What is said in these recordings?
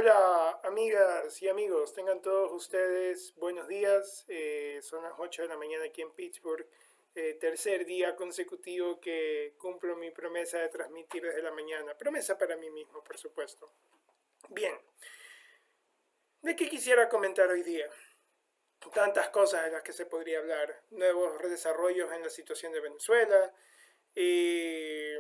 Hola amigas y amigos, tengan todos ustedes buenos días. Son las 8 de la mañana aquí en Pittsburgh. Tercer día consecutivo que cumplo mi promesa de transmitir desde la mañana. Promesa para mí mismo, por supuesto. Bien, ¿de qué quisiera comentar hoy día? Tantas cosas de las que se podría hablar. Nuevos desarrollos en la situación de Venezuela. eh,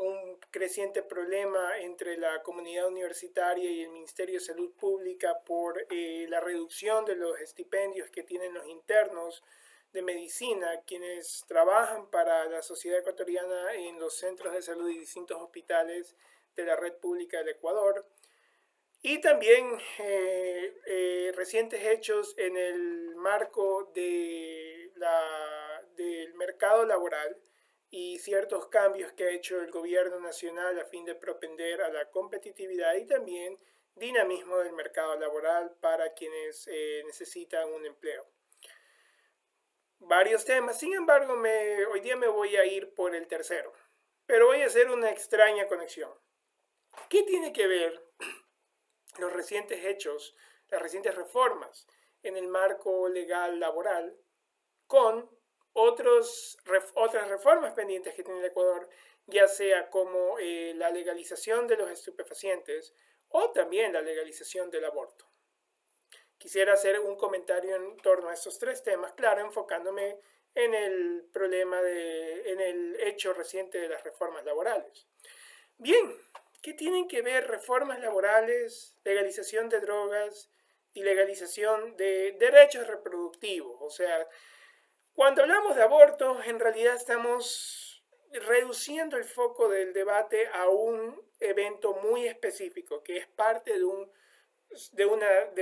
un creciente problema entre la comunidad universitaria y el Ministerio de Salud Pública por la reducción de los estipendios que tienen los internos de medicina, quienes trabajan para la sociedad ecuatoriana en los centros de salud y distintos hospitales de la red pública del Ecuador. Y también recientes hechos en el marco del mercado laboral y ciertos cambios que ha hecho el gobierno nacional a fin de propender a la competitividad y también dinamismo del mercado laboral para quienes necesitan un empleo. Varios temas, sin embargo, hoy día me voy a ir por el tercero, pero voy a hacer una extraña conexión. ¿Qué tiene que ver los recientes hechos, las recientes reformas en el marco legal laboral con otras reformas pendientes que tiene el Ecuador, ya sea como la legalización de los estupefacientes o también la legalización del aborto? Quisiera hacer un comentario en torno a estos tres temas, claro, enfocándome en el problema en el hecho reciente de las reformas laborales. Bien, ¿qué tienen que ver reformas laborales, legalización de drogas y legalización de derechos reproductivos? O sea, cuando hablamos de aborto, en realidad estamos reduciendo el foco del debate a un evento muy específico, que es parte de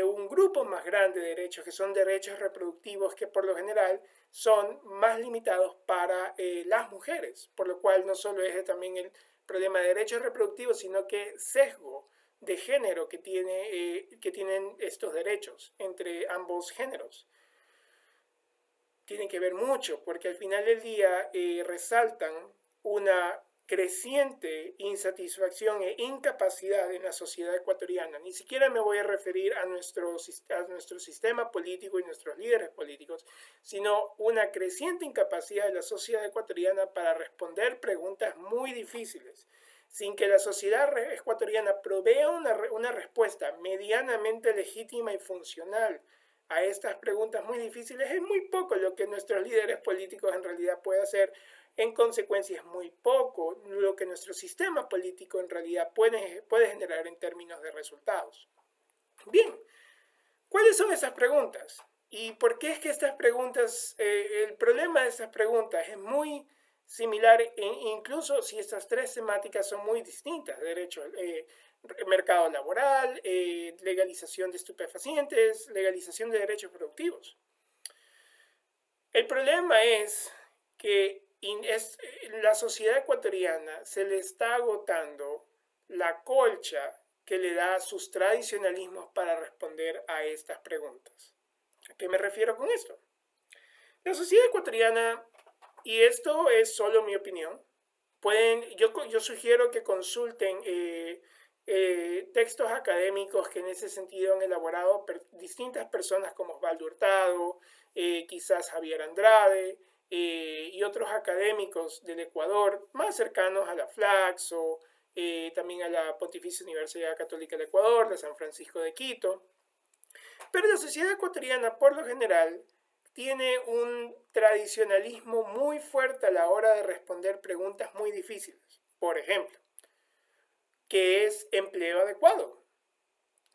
un grupo más grande de derechos, que son derechos reproductivos, que por lo general son más limitados para las mujeres, por lo cual no solo es también el problema de derechos reproductivos, sino que sesgo de género que tienen estos derechos entre ambos géneros. Tienen que ver mucho, porque al final del día resaltan una creciente insatisfacción e incapacidad en la sociedad ecuatoriana. Ni siquiera me voy a referir a nuestro sistema político y nuestros líderes políticos, sino una creciente incapacidad de la sociedad ecuatoriana para responder preguntas muy difíciles. Sin que la sociedad ecuatoriana provea una respuesta medianamente legítima y funcional a estas preguntas muy difíciles, es muy poco lo que nuestros líderes políticos en realidad pueden hacer. En consecuencia, es muy poco lo que nuestro sistema político en realidad puede generar en términos de resultados. Bien, ¿cuáles son esas preguntas? ¿Y por qué es que estas preguntas, el problema de estas preguntas es muy similar, incluso si estas tres temáticas son muy distintas? Derecho, mercado laboral, legalización de estupefacientes, legalización de derechos productivos. El problema es que la sociedad ecuatoriana se le está agotando la colcha que le da sus tradicionalismos para responder a estas preguntas. ¿A qué me refiero con esto? La sociedad ecuatoriana, y esto es solo mi opinión, yo sugiero que consulten textos académicos que en ese sentido han elaborado distintas personas como Osvaldo Hurtado, quizás Javier Andrade y otros académicos del Ecuador más cercanos a la Flaxo, también a la Pontificia Universidad Católica del Ecuador, de San Francisco de Quito. Pero la sociedad ecuatoriana, por lo general, tiene un tradicionalismo muy fuerte a la hora de responder preguntas muy difíciles. Por ejemplo, ¿qué es empleo adecuado?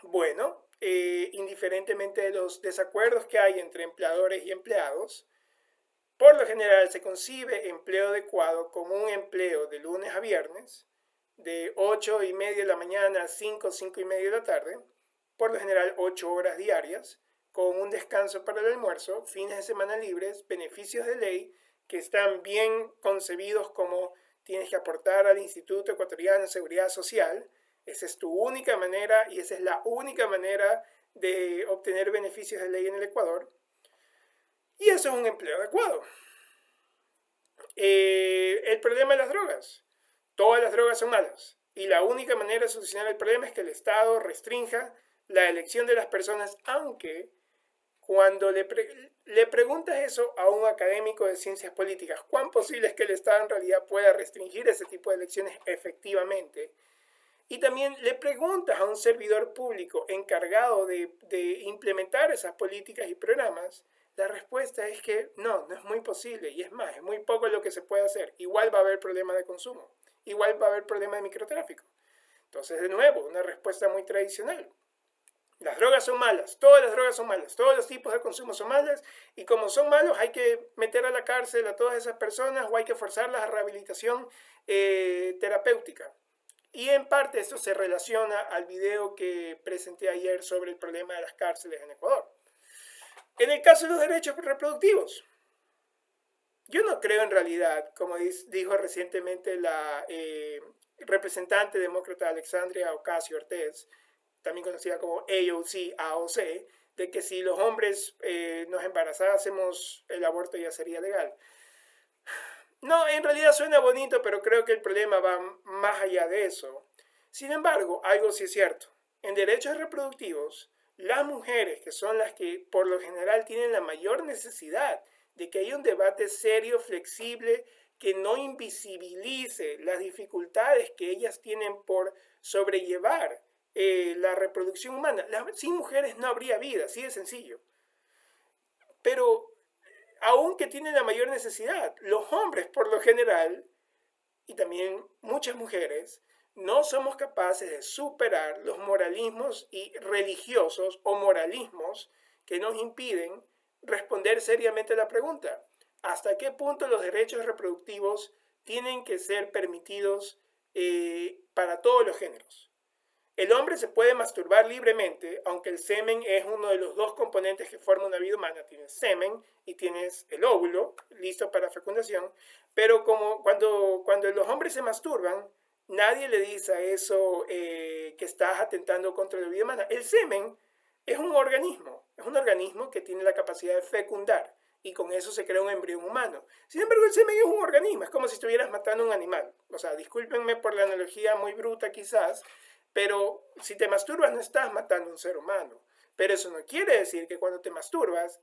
Bueno, indiferentemente de los desacuerdos que hay entre empleadores y empleados, por lo general se concibe empleo adecuado como un empleo de lunes a viernes, de 8:30 de la mañana a 5:30 de la tarde, por lo general 8 horas diarias, con un descanso para el almuerzo, fines de semana libres, beneficios de ley que están bien concebidos como tienes que aportar al Instituto Ecuatoriano de Seguridad Social. Esa es tu única manera y esa es la única manera de obtener beneficios de ley en el Ecuador. Y eso es un empleo adecuado. El problema de las drogas. Todas las drogas son malas. Y la única manera de solucionar el problema es que el Estado restrinja la elección de las personas, aunque cuando le preguntas eso a un académico de ciencias políticas, ¿cuán posible es que el Estado en realidad pueda restringir ese tipo de elecciones efectivamente? Y también le preguntas a un servidor público encargado de implementar esas políticas y programas, la respuesta es que no es muy posible. Y es más, es muy poco lo que se puede hacer. Igual va a haber problema de consumo. Igual va a haber problema de microtráfico. Entonces, de nuevo, una respuesta muy tradicional. Las drogas son malas, todas las drogas son malas, todos los tipos de consumo son malas, y como son malos hay que meter a la cárcel a todas esas personas o hay que forzarlas a rehabilitación terapéutica. Y en parte esto se relaciona al video que presenté ayer sobre el problema de las cárceles en Ecuador. En el caso de los derechos reproductivos, yo no creo en realidad, como dijo recientemente la representante demócrata Alexandria Ocasio-Cortez, también conocida como AOC, de que si los hombres nos embarazásemos, el aborto ya sería legal. No, en realidad suena bonito, pero creo que el problema va más allá de eso. Sin embargo, algo sí es cierto. En derechos reproductivos, las mujeres, que son las que por lo general tienen la mayor necesidad de que haya un debate serio, flexible, que no invisibilice las dificultades que ellas tienen por sobrellevar la reproducción humana. Sin mujeres no habría vida, así de sencillo. Pero aunque tienen la mayor necesidad, los hombres por lo general, y también muchas mujeres, no somos capaces de superar los moralismos y religiosos o moralismos que nos impiden responder seriamente a la pregunta: ¿hasta qué punto los derechos reproductivos tienen que ser permitidos para todos los géneros? El hombre se puede masturbar libremente, aunque el semen es uno de los dos componentes que forman una vida humana. Tienes semen y tienes el óvulo listo para fecundación, pero como cuando los hombres se masturban, nadie le dice a eso que estás atentando contra la vida humana. El semen es un organismo que tiene la capacidad de fecundar, y con eso se crea un embrión humano. Sin embargo, el semen es un organismo, es como si estuvieras matando a un animal. O sea, discúlpenme por la analogía muy bruta quizás, pero si te masturbas no estás matando a un ser humano. Pero eso no quiere decir que cuando te masturbas,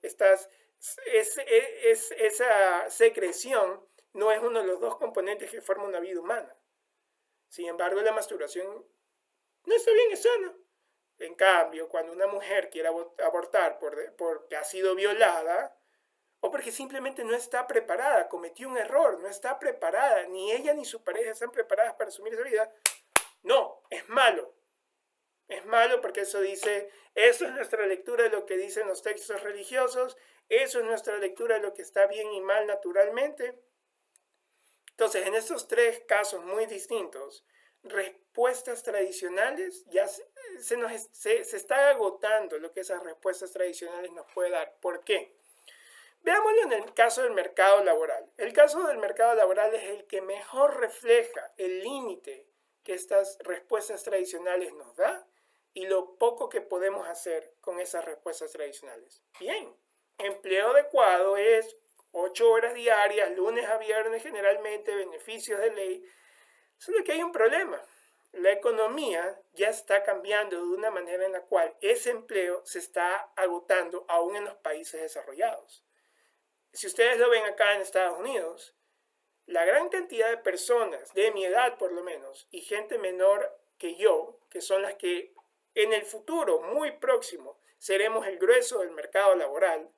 esa secreción no es uno de los dos componentes que forman una vida humana. Sin embargo, la masturbación no está bien, es sana. En cambio, cuando una mujer quiere abortar porque ha sido violada, o porque simplemente no está preparada, cometió un error, no está preparada, ni ella ni su pareja están preparadas para asumir esa vida, no, es malo. Es malo porque eso es nuestra lectura de lo que dicen los textos religiosos, eso es nuestra lectura de lo que está bien y mal naturalmente. Entonces, en estos tres casos muy distintos, respuestas tradicionales, ya se está agotando lo que esas respuestas tradicionales nos puede dar. ¿Por qué? Veámoslo en el caso del mercado laboral. El caso del mercado laboral es el que mejor refleja el límite que estas respuestas tradicionales nos da y lo poco que podemos hacer con esas respuestas tradicionales. Bien, empleo adecuado es 8 horas diarias, lunes a viernes generalmente, beneficios de ley. Solo que hay un problema. La economía ya está cambiando de una manera en la cual ese empleo se está agotando aún en los países desarrollados. Si ustedes lo ven acá en Estados Unidos, la gran cantidad de personas, de mi edad por lo menos, y gente menor que yo, que son las que en el futuro muy próximo seremos el grueso del mercado laboral,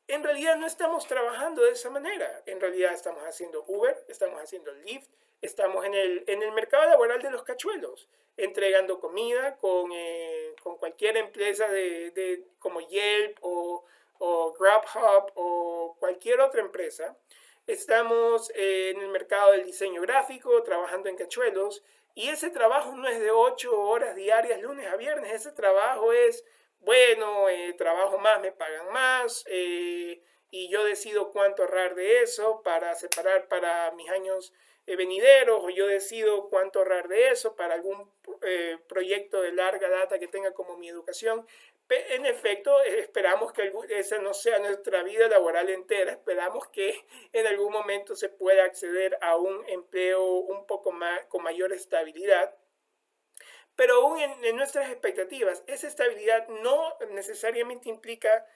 en realidad no estamos trabajando de esa manera. En realidad estamos haciendo Uber, estamos haciendo Lyft, estamos en el mercado laboral de los cachuelos, entregando comida con cualquier empresa como Yelp o Grubhub o cualquier otra empresa. Estamos en el mercado del diseño gráfico, trabajando en cachuelos, y ese trabajo no es de 8 horas diarias, lunes a viernes. Ese trabajo es, bueno, trabajo más, me pagan más, y yo decido cuánto ahorrar de eso para separar para mis años venideros, o yo decido cuánto ahorrar de eso para algún proyecto de larga data que tenga como mi educación. En efecto, esperamos que esa no sea nuestra vida laboral entera, esperamos que en algún momento se pueda acceder a un empleo un poco más, con mayor estabilidad. Pero aún en nuestras expectativas, esa estabilidad no necesariamente implica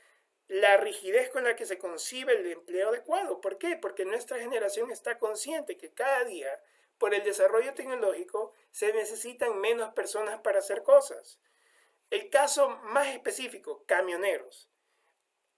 la rigidez con la que se concibe el empleo adecuado. ¿Por qué? Porque nuestra generación está consciente que cada día, por el desarrollo tecnológico, se necesitan menos personas para hacer cosas. El caso más específico, camioneros.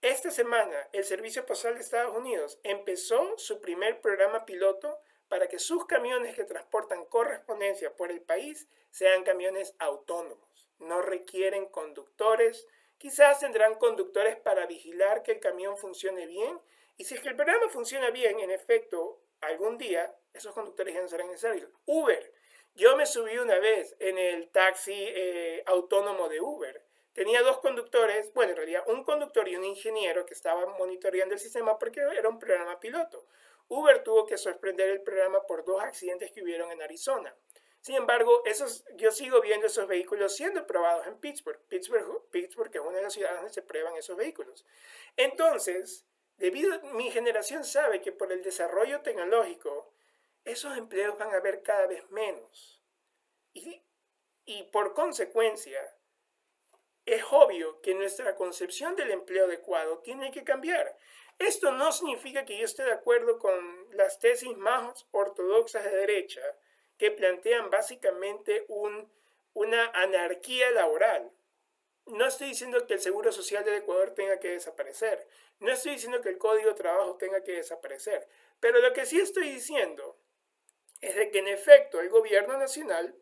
Esta semana, el Servicio Postal de Estados Unidos empezó su primer programa piloto para que sus camiones que transportan correspondencia por el país sean camiones autónomos. No requieren conductores. Quizás tendrán conductores para vigilar que el camión funcione bien. Y si es que el programa funciona bien, en efecto, algún día esos conductores ya no serán necesarios. Uber. Yo me subí una vez en el taxi autónomo de Uber. Tenía dos conductores, bueno, en realidad un conductor y un ingeniero que estaban monitoreando el sistema porque era un programa piloto. Uber tuvo que suspender el programa por 2 accidentes que hubieron en Arizona. Sin embargo, yo sigo viendo esos vehículos siendo probados en Pittsburgh. Pittsburgh es una de las ciudades donde se prueban esos vehículos. Entonces, mi generación sabe que por el desarrollo tecnológico, esos empleos van a haber cada vez menos. Y por consecuencia, es obvio que nuestra concepción del empleo adecuado tiene que cambiar. Esto no significa que yo esté de acuerdo con las tesis más ortodoxas de derecha que plantean básicamente una anarquía laboral. No estoy diciendo que el Seguro Social del Ecuador tenga que desaparecer. No estoy diciendo que el Código de Trabajo tenga que desaparecer. Pero lo que sí estoy diciendo es de que en efecto el gobierno nacional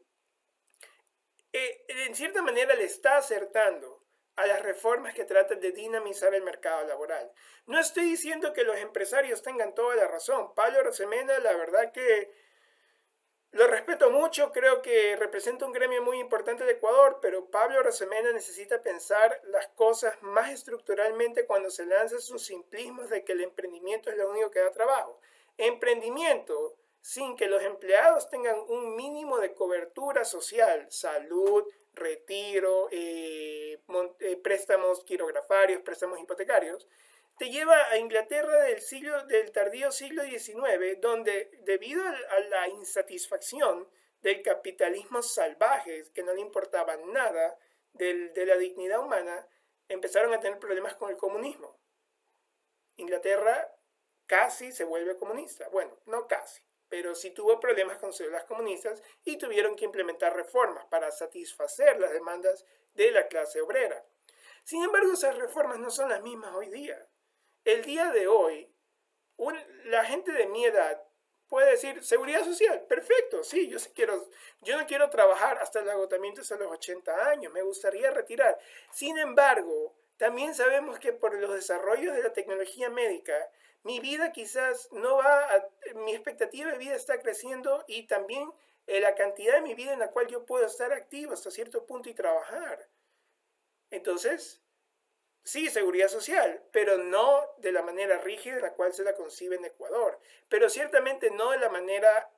en cierta manera le está acertando a las reformas que tratan de dinamizar el mercado laboral. No estoy diciendo que los empresarios tengan toda la razón. Pablo Arosemena, la verdad que lo respeto mucho, creo que representa un gremio muy importante de Ecuador, pero Pablo Arosemena necesita pensar las cosas más estructuralmente cuando se lanza sus simplismos de que el emprendimiento es lo único que da trabajo. Emprendimiento sin que los empleados tengan un mínimo de cobertura social, salud, retiro, préstamos quirografarios, préstamos hipotecarios, te lleva a Inglaterra del tardío siglo XIX, donde debido a la insatisfacción del capitalismo salvaje, que no le importaba nada de la dignidad humana, empezaron a tener problemas con el comunismo. Inglaterra casi se vuelve comunista. Bueno, no casi, pero sí tuvo problemas con células comunistas y tuvieron que implementar reformas para satisfacer las demandas de la clase obrera. Sin embargo, esas reformas no son las mismas hoy día. El día de hoy, la gente de mi edad puede decir, seguridad social, perfecto, sí, yo no quiero trabajar hasta el agotamiento hasta los 80 años, me gustaría retirar. Sin embargo, también sabemos que por los desarrollos de la tecnología médica, mi vida quizás mi expectativa de vida está creciendo y también la cantidad de mi vida en la cual yo puedo estar activo hasta cierto punto y trabajar. Entonces, sí, seguridad social, pero no de la manera rígida en la cual se la concibe en Ecuador, pero ciertamente no de la manera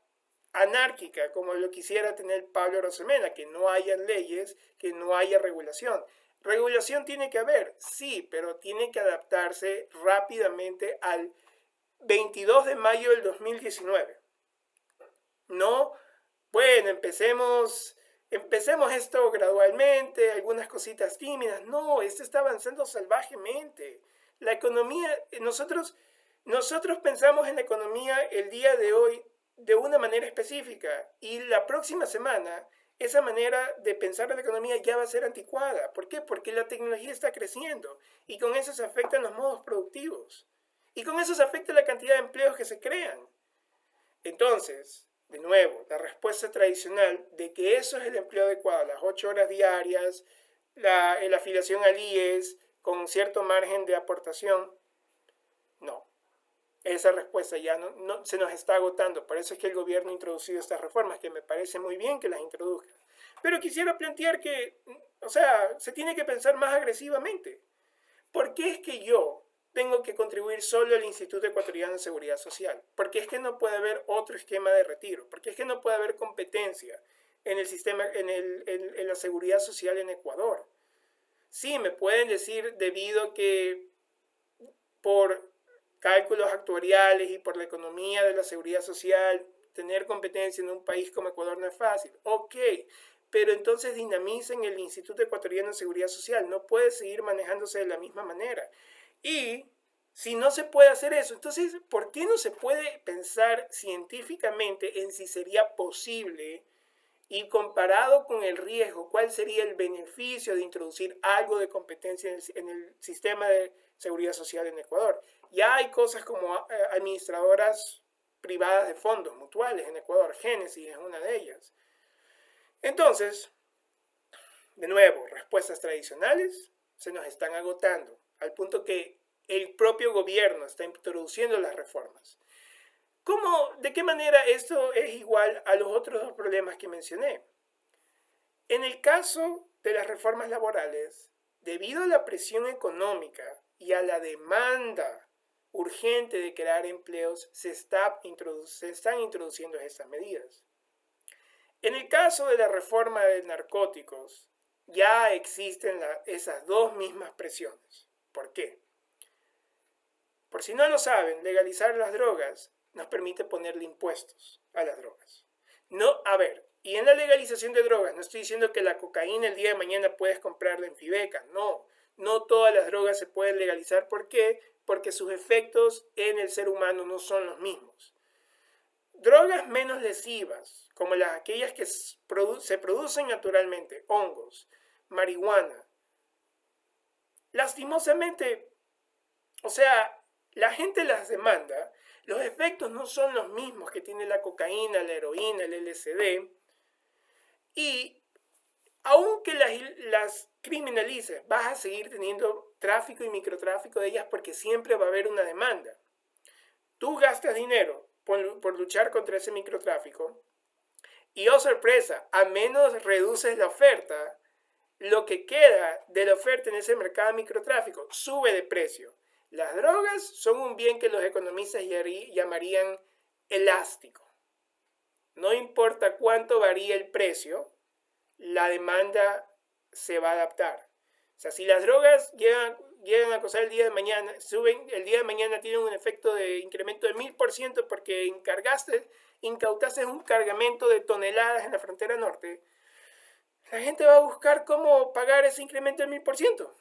anárquica como lo quisiera tener Pablo Arosemena, que no haya leyes, que no haya regulación. Regulación tiene que haber, sí, pero tiene que adaptarse rápidamente al 22 de mayo del 2019. No, bueno, empecemos esto gradualmente, algunas cositas tímidas. No, esto está avanzando salvajemente. La economía, nosotros pensamos en la economía el día de hoy de una manera específica y la próxima semana esa manera de pensar en la economía ya va a ser anticuada. ¿Por qué? Porque la tecnología está creciendo y con eso se afectan los modos productivos y con eso se afecta la cantidad de empleos que se crean. Entonces, de nuevo, la respuesta tradicional de que eso es el empleo adecuado, las 8 horas diarias, la afiliación al IES con cierto margen de aportación, no. Esa respuesta ya no se nos está agotando. Por eso es que el gobierno ha introducido estas reformas, que me parece muy bien que las introduzca. Pero quisiera plantear que, se tiene que pensar más agresivamente. ¿Por qué es que yo, tengo que contribuir solo al Instituto Ecuatoriano de Seguridad Social? ¿Por qué es que no puede haber otro esquema de retiro? ¿Por qué es que no puede haber competencia en el sistema, en la seguridad social en Ecuador? Sí, me pueden decir debido a que por cálculos actuariales y por la economía de la seguridad social, tener competencia en un país como Ecuador no es fácil. Ok, pero entonces dinamicen el Instituto Ecuatoriano de Seguridad Social. No puede seguir manejándose de la misma manera. Y si no se puede hacer eso, entonces, ¿por qué no se puede pensar científicamente en si sería posible y comparado con el riesgo, cuál sería el beneficio de introducir algo de competencia en el sistema de seguridad social en Ecuador? Ya hay cosas como administradoras privadas de fondos mutuales en Ecuador. Génesis es una de ellas. Entonces, de nuevo, respuestas tradicionales se nos están agotando, al punto que el propio gobierno está introduciendo las reformas. ¿De qué manera esto es igual a los otros dos problemas que mencioné? En el caso de las reformas laborales, debido a la presión económica y a la demanda urgente de crear empleos, se están introduciendo estas medidas. En el caso de la reforma de narcóticos, ya existen esas dos mismas presiones. ¿Por qué? Por si no lo saben, legalizar las drogas nos permite ponerle impuestos a las drogas. No, a ver, y en la legalización de drogas, no estoy diciendo que la cocaína el día de mañana puedes comprarla en Fibeca, no. No todas las drogas se pueden legalizar. ¿Por qué? Porque sus efectos en el ser humano no son los mismos. Drogas menos lesivas, como aquellas que se producen naturalmente, hongos, marihuana, lastimosamente, o sea, la gente las demanda, los efectos no son los mismos que tiene la cocaína, la heroína, el LSD, y aunque las criminalices, vas a seguir teniendo tráfico y microtráfico de ellas porque siempre va a haber una demanda. Tú gastas dinero por luchar contra ese microtráfico y, oh sorpresa, a menos reduces la oferta, lo que queda de la oferta en ese mercado de microtráfico sube de precio. Las drogas son un bien que los economistas llamarían elástico. No importa cuánto varíe el precio, la demanda se va a adaptar. O sea, si las drogas llegan a costar el día de mañana, suben, el día de mañana tienen un efecto de incremento de 1000% porque incautaste un cargamento de toneladas en la frontera norte, la gente va a buscar cómo pagar ese incremento del 1000%,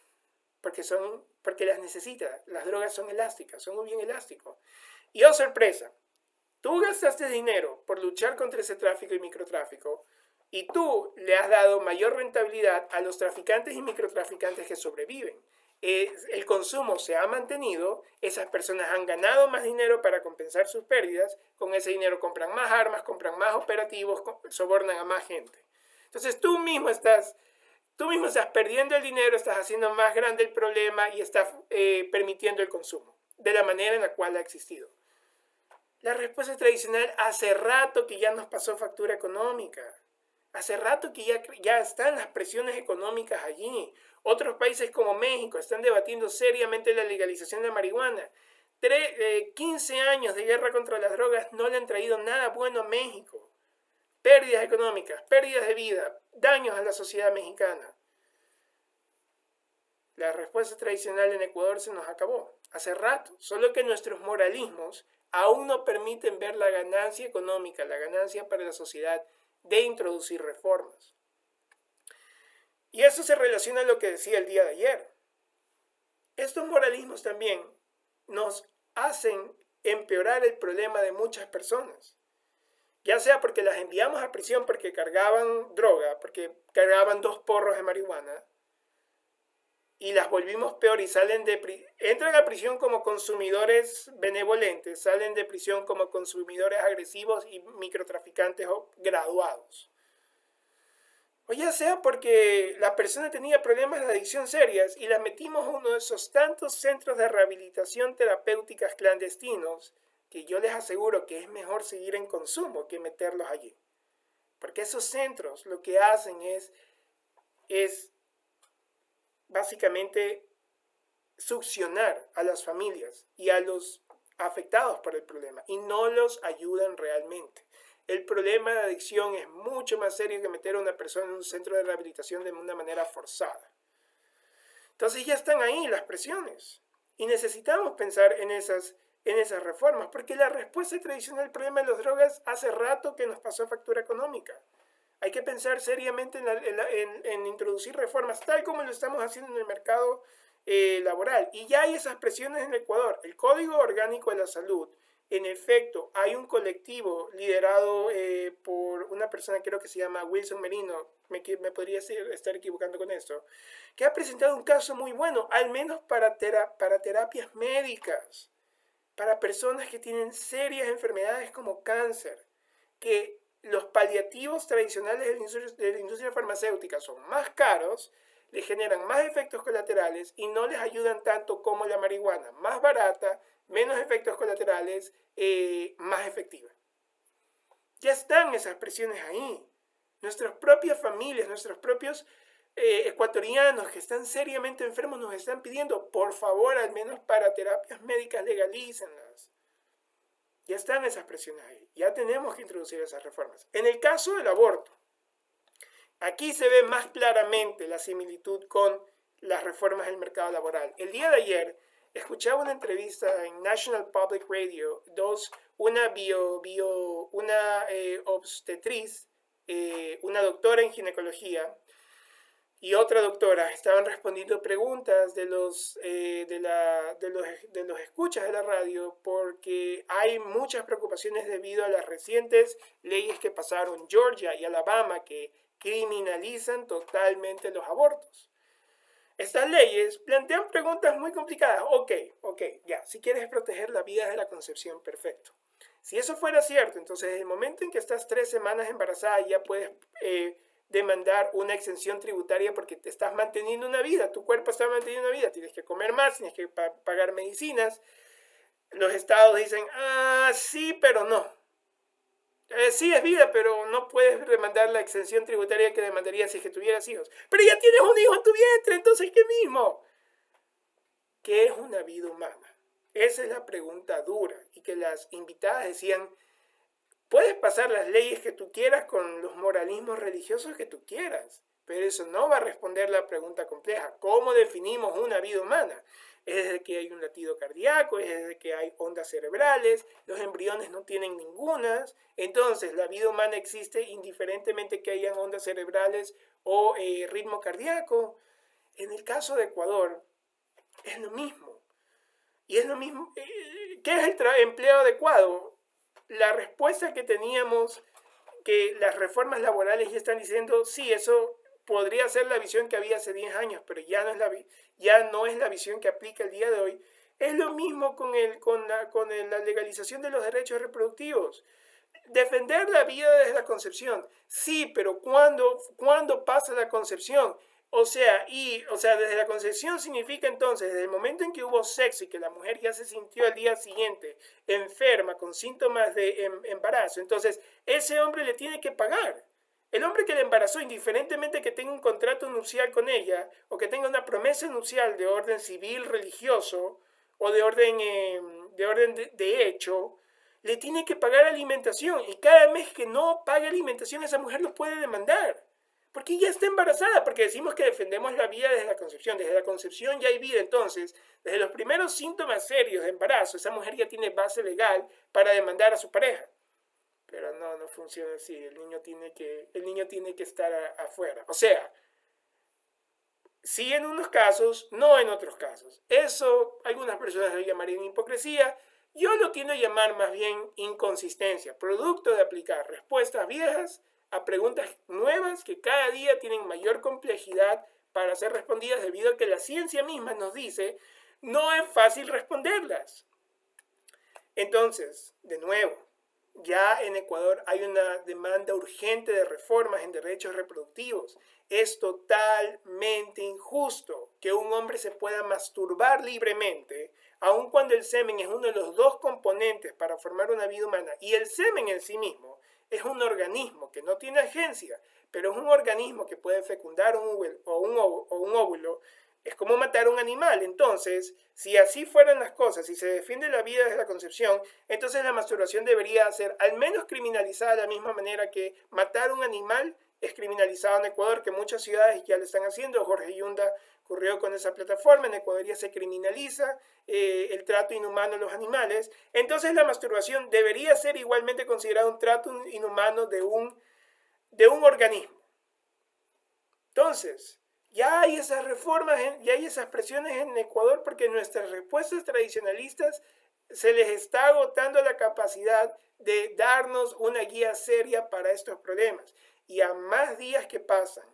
porque las necesita. Las drogas son elásticas, son un bien elástico. Y oh sorpresa, tú gastaste dinero por luchar contra ese tráfico y microtráfico, y tú le has dado mayor rentabilidad a los traficantes y microtraficantes que sobreviven. El consumo se ha mantenido, esas personas han ganado más dinero para compensar sus pérdidas, con ese dinero compran más armas, compran más operativos, sobornan a más gente. Entonces tú mismo estás perdiendo el dinero, estás haciendo más grande el problema y estás permitiendo el consumo, de la manera en la cual ha existido. La respuesta tradicional hace rato que ya nos pasó factura económica. Hace rato que ya están las presiones económicas allí. Otros países como México están debatiendo seriamente la legalización de la marihuana. 15 años de guerra contra las drogas no le han traído nada bueno a México. Pérdidas económicas, pérdidas de vida, daños a la sociedad mexicana. La respuesta tradicional en Ecuador se nos acabó hace rato, solo que nuestros moralismos aún no permiten ver la ganancia económica, la ganancia para la sociedad de introducir reformas. Y eso se relaciona a lo que decía el día de ayer. Estos moralismos también nos hacen empeorar el problema de muchas personas. Ya sea porque las enviamos a prisión porque cargaban droga, porque cargaban 2 porros de marihuana, y las volvimos peor y entran a prisión como consumidores benevolentes, salen de prisión como consumidores agresivos y microtraficantes graduados. O ya sea porque la persona tenía problemas de adicción serias y la metimos a uno de esos tantos centros de rehabilitación terapéuticas clandestinos que yo les aseguro que es mejor seguir en consumo que meterlos allí. Porque esos centros lo que hacen es básicamente succionar a las familias y a los afectados por el problema y no los ayudan realmente. El problema de adicción es mucho más serio que meter a una persona en un centro de rehabilitación de una manera forzada. Entonces ya están ahí las presiones y necesitamos pensar en esas reformas, porque la respuesta tradicional al problema de las drogas hace rato que nos pasó factura económica. Hay que pensar seriamente en introducir reformas, tal como lo estamos haciendo en el mercado laboral. Y ya hay esas presiones en Ecuador. El Código Orgánico de la Salud, en efecto, hay un colectivo liderado por una persona, creo que se llama Wilson Merino, me podría estar equivocando con esto, que ha presentado un caso muy bueno, al menos para terapias médicas, para personas que tienen serias enfermedades como cáncer, que los paliativos tradicionales de la industria farmacéutica son más caros, le generan más efectos colaterales y no les ayudan tanto como la marihuana, más barata, menos efectos colaterales, más efectiva. Ya están esas presiones ahí. Nuestras propias familias, nuestros propios ecuatorianos que están seriamente enfermos nos están pidiendo, por favor, al menos para terapias médicas, legalícenlas. Ya están esas presiones ahí. Ya tenemos que introducir esas reformas. En el caso del aborto, aquí se ve más claramente la similitud con las reformas del mercado laboral. El día de ayer escuchaba una entrevista en National Public Radio, una obstetriz, una doctora en ginecología y otra doctora estaban respondiendo preguntas de los escuchas de la radio, porque hay muchas preocupaciones debido a las recientes leyes que pasaron en Georgia y Alabama que criminalizan totalmente los abortos. Estas leyes plantean preguntas muy complicadas. Ok, ya, si quieres proteger la vida de la concepción, perfecto. Si eso fuera cierto, entonces desde el momento en que estás 3 semanas embarazada ya puedes demandar una exención tributaria porque te estás manteniendo una vida, tu cuerpo está manteniendo una vida, tienes que comer más, tienes que pagar medicinas. Los estados dicen, sí, pero no. Sí es vida, pero no puedes demandar la exención tributaria que demandarías si es que tuvieras hijos. Pero ya tienes un hijo en tu vientre, entonces ¿qué mismo? ¿Qué es una vida humana? Esa es la pregunta dura, y que las invitadas decían, puedes pasar las leyes que tú quieras con los moralismos religiosos que tú quieras, pero eso no va a responder la pregunta compleja. ¿Cómo definimos una vida humana? Es desde que hay un latido cardíaco, es desde que hay ondas cerebrales, los embriones no tienen ningunas, entonces la vida humana existe indiferentemente que hayan ondas cerebrales o ritmo cardíaco. En el caso de Ecuador es lo mismo. Y es lo mismo. ¿Qué es el empleo adecuado? La respuesta que teníamos, que las reformas laborales ya están diciendo, sí, eso podría ser la visión que había hace 10 años, pero ya no es la visión que aplica el día de hoy. Es lo mismo con la legalización de los derechos reproductivos. Defender la vida desde la concepción, sí, pero ¿cuándo pasa la concepción? O sea, desde la concepción significa entonces, desde el momento en que hubo sexo y que la mujer ya se sintió al día siguiente enferma con síntomas de embarazo, entonces ese hombre le tiene que pagar. El hombre que le embarazó, indiferentemente que tenga un contrato nupcial con ella o que tenga una promesa nupcial de orden civil, religioso o de orden de hecho, le tiene que pagar alimentación, y cada mes que no pague alimentación esa mujer lo puede demandar. Porque ya está embarazada, porque decimos que defendemos la vida desde la concepción. Desde la concepción ya hay vida, entonces, desde los primeros síntomas serios de embarazo, esa mujer ya tiene base legal para demandar a su pareja. Pero no funciona así, el niño tiene que estar afuera. O sea, sí en unos casos, no en otros casos. Eso algunas personas lo llamarían hipocresía, yo lo tiendo a llamar más bien inconsistencia, producto de aplicar respuestas viejas a preguntas nuevas que cada día tienen mayor complejidad para ser respondidas debido a que la ciencia misma nos dice no es fácil responderlas. Entonces, de nuevo, ya en Ecuador hay una demanda urgente de reformas en derechos reproductivos. Es totalmente injusto que un hombre se pueda masturbar libremente, aun cuando el semen es uno de los 2 componentes para formar una vida humana, y el semen en sí mismo es un organismo que no tiene agencia, pero es un organismo que puede fecundar un óvulo Es como matar a un animal. Entonces, si así fueran las cosas, si se defiende la vida desde la concepción, entonces la masturbación debería ser al menos criminalizada de la misma manera que matar a un animal es criminalizado en Ecuador, que muchas ciudades ya lo están haciendo. Jorge Yunda ocurrió con esa plataforma. En Ecuador ya se criminaliza el trato inhumano a los animales. Entonces la masturbación debería ser igualmente considerada un trato inhumano de un organismo. Entonces, ya hay esas reformas, ya hay esas presiones en Ecuador porque nuestras respuestas tradicionalistas se les está agotando la capacidad de darnos una guía seria para estos problemas. Y a más días que pasan,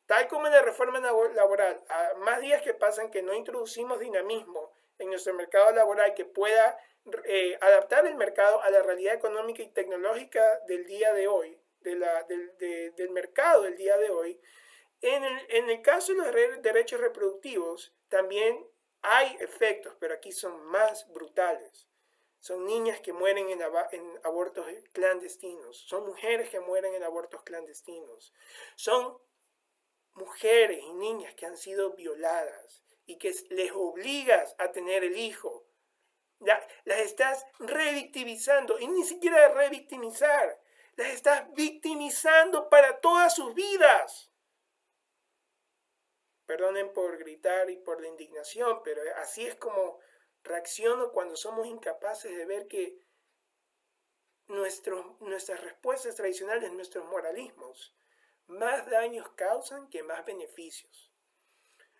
tal como en la reforma laboral, a más días que pasan que no introducimos dinamismo en nuestro mercado laboral que pueda adaptar el mercado a la realidad económica y tecnológica del día de hoy, del mercado del día de hoy. En el caso de los derechos reproductivos, también hay efectos, pero aquí son más brutales. Son niñas que mueren en abortos clandestinos. Son mujeres que mueren en abortos clandestinos. Son mujeres y niñas que han sido violadas y que les obligas a tener el hijo. Las estás revictimizando y ni siquiera revictimizar. Las estás victimizando para todas sus vidas. Perdonen por gritar y por la indignación, pero así es como reacciono cuando somos incapaces de ver que nuestras respuestas tradicionales, nuestros moralismos, más daños causan que más beneficios.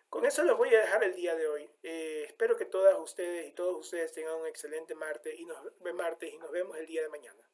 Con eso los voy a dejar el día de hoy. Espero que todas ustedes y todos ustedes tengan un excelente martes y nos vemos el día de mañana.